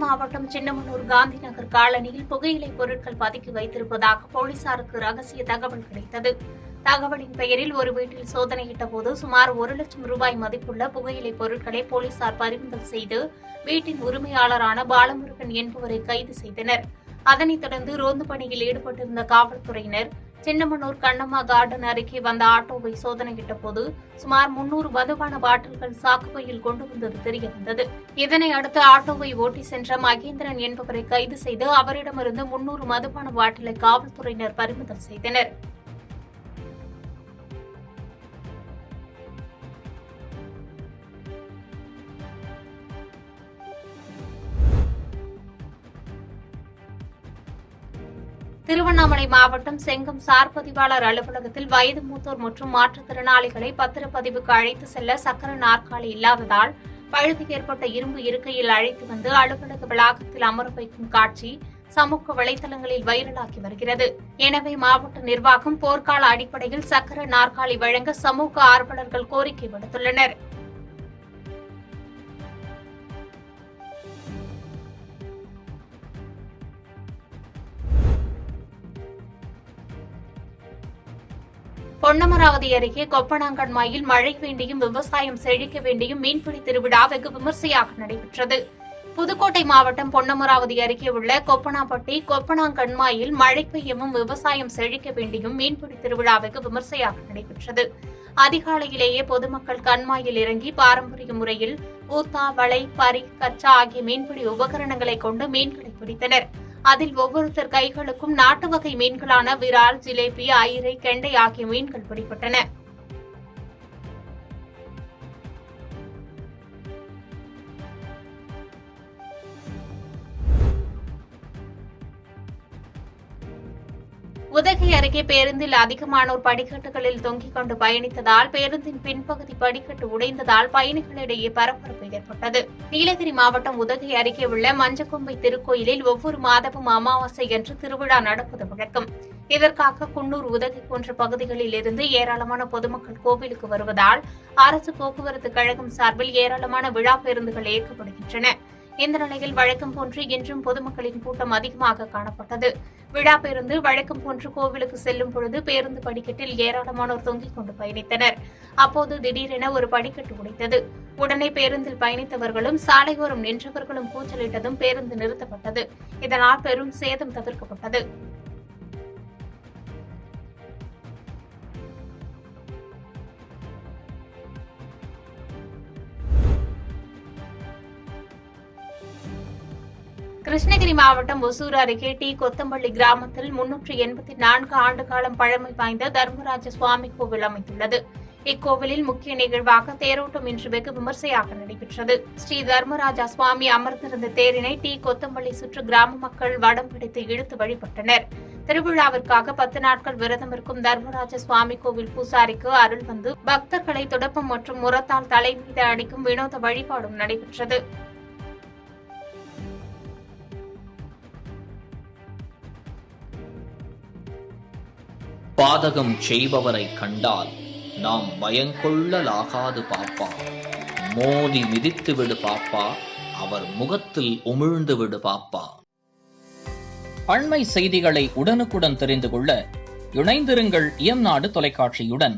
மாவட்டம் சின்னமனூர் காந்தி நகர் காலனியில் புகையிலை பொருட்கள் பதுக்கி வைத்திருப்பதாக போலீசாருக்கு ரகசிய தகவல் கிடைத்தது. தகவலின் பெயரில் ஒரு வீட்டில் சோதனையிட்ட போது சுமார் 1 லட்சம் ரூபாய் மதிப்புள்ள புகையிலை பொருட்களை போலீசார் பறிமுதல் செய்து வீட்டின் உரிமையாளரான பாலமுருகன் என்பவரை கைது செய்தனர். அதனைத் தொடர்ந்து ரோந்து பணியில் ஈடுபட்டிருந்த காவல்துறையினர் சின்னமனூர் கண்ணம்மா கார்டன் அருகே வந்த ஆட்டோவை சோதனையிட்ட போது சுமார் 300 மதுபான பாட்டில்கள் சாக்குப்பையில் கொண்டு வந்தது தெரியவந்தது. இதனை அடுத்து ஆட்டோவை ஓட்டி சென்ற மகேந்திரன் என்பவரை கைது செய்து அவரிடமிருந்து 300 மதுபான பாட்டிலை காவல்துறையினர் பறிமுதல் செய்தனர். திருவண்ணாமலை மாவட்டம் செங்கம் சார் பதிவாளர் அலுவலகத்தில் வயது மூத்தோர் மற்றும் மாற்றுத்திறனாளிகளை பத்திரப்பதிவுக்கு அழைத்து செல்ல சக்கர நாற்காலி இல்லாததால் பழுது ஏற்பட்ட இரும்பு இருக்கையில் அழைத்து வந்து அலுவலக வளாகத்தில் அமர வைக்கும் காட்சி சமூக வலைதளங்களில் வைரலாகி வருகிறது. எனவே மாவட்ட நிர்வாகம் போர்க்கால அடிப்படையில் சக்கர நாற்காலி வழங்க சமூக ஆர்வலர்கள் கோரிக்கை விடுத்துள்ளனர். பொன்னமராவதி அருகே கொப்பனாங்கண்மாயில் மழை வேண்டியும் விவசாயம் செழிக்க வேண்டியும் மீன்பிடி திருவிழா வெகு விமர்சையாக நடைபெற்றது. புதுக்கோட்டை மாவட்டம் பொன்னமராவதி அருகே உள்ள கொப்பனாம்பட்டி கொப்பனாங்கண்மாயில் மழை பெய்யவும் விவசாயம் செழிக்க வேண்டியும் மீன்பிடி திருவிழா வெகு விமர்சையாக நடைபெற்றது. அதிகாலையிலேயே பொதுமக்கள் கண்மாயில் இறங்கி பாரம்பரிய முறையில் ஊத்தா, வலை, பரி, கச்சா ஆகிய மீன்பிடி உபகரணங்களை கொண்டு மீன்களை பிடித்தனர். அதில் ஒவ்வொருத்தர் கைகளுக்கும் நாட்டு வகை மீன்களான விரால், ஜிலேபி, ஐரை, கெண்டை ஆகிய மீன்கள் பிடிபட்டன. உதகை அருகே பேருந்தில் அதிகமானோர் படிக்கட்டுகளில் தொங்கிக் கொண்டு பயணித்ததால் பேருந்தின் பின்பகுதி படிக்கட்டு உடைந்ததால் பயணிகளிடையே பரபரப்பு ஏற்பட்டது. நீலகிரி மாவட்டம் உதகை அருகே உள்ள மஞ்சக்கொம்பை திருக்கோயிலில் ஒவ்வொரு மாதமும் அமாவாசை என்று திருவிழா நடப்பது வழக்கம். இதற்காக குன்னூர், உதகை போன்ற பகுதிகளில் இருந்து ஏராளமான பொதுமக்கள் கோவிலுக்கு வருவதால் அரசு போக்குவரத்து கழகம் சார்பில் ஏராளமான விழா பேருந்துகள் இயக்கப்படுகின்றன. இந்த நிலையில் வழக்கம் போன்று இன்றும் பொதுமக்களின் கூட்டம் அதிகமாக காணப்பட்டது. விழா பேருந்து வழக்கம் போன்று கோவிலுக்கு செல்லும் பொழுது பேருந்து படிக்கட்டில் ஏராளமானோர் தொங்கிக் கொண்டு பயணித்தனர். அப்போது திடீரென ஒரு படிக்கட்டு உடைத்தது. உடனே பேருந்தில் பயணித்தவர்களும் சாலையோரம் நின்றவர்களும் கூச்சலிட்டதும் பேருந்து நிறுத்தப்பட்டது. இதனால் பெரும் சேதம் தவிர்க்கப்பட்டது. கிருஷ்ணகிரி மாவட்டம் ஒசூர் அருகே டி கொத்தம்பள்ளி கிராமத்தில் 384 ஆண்டு காலம் பழமை வாய்ந்த தர்மராஜ சுவாமி கோவில் அமைந்துள்ளது. இக்கோவிலில் முக்கிய நிகழ்வாக தேரோட்டம் இன்று வெகு விமர்சையாக நடைபெற்றது. ஸ்ரீ தர்மராஜா சுவாமி அமர்ந்திருந்த தேரினை டி கொத்தம்பள்ளி சுற்று கிராம மக்கள் வடம் பிடித்து இழுத்து வழிபட்டனர். திருவிழாவிற்காக 10 நாட்கள் விரதம் இருக்கும் தர்மராஜ சுவாமி கோவில் பூசாரிக்கு அருள் வந்து பக்தர்களை துடப்பம் மற்றும் முரத்தால் தலை மீது அடிக்கும் வினோத வழிபாடும் நடைபெற்றது. பாதகம் செய்பவரை கண்டால் நாம் பயங்கொள்ளலாகாது பாப்பா. மோதி மிதித்து விடு பாப்பா, அவர் முகத்தில் உமிழ்ந்து விடு பாப்பா. அண்மை செய்திகளை உடனுக்குடன் தெரிந்து கொள்ள இணைந்திருங்கள் இயம்நாடு தொலைக்காட்சியுடன்.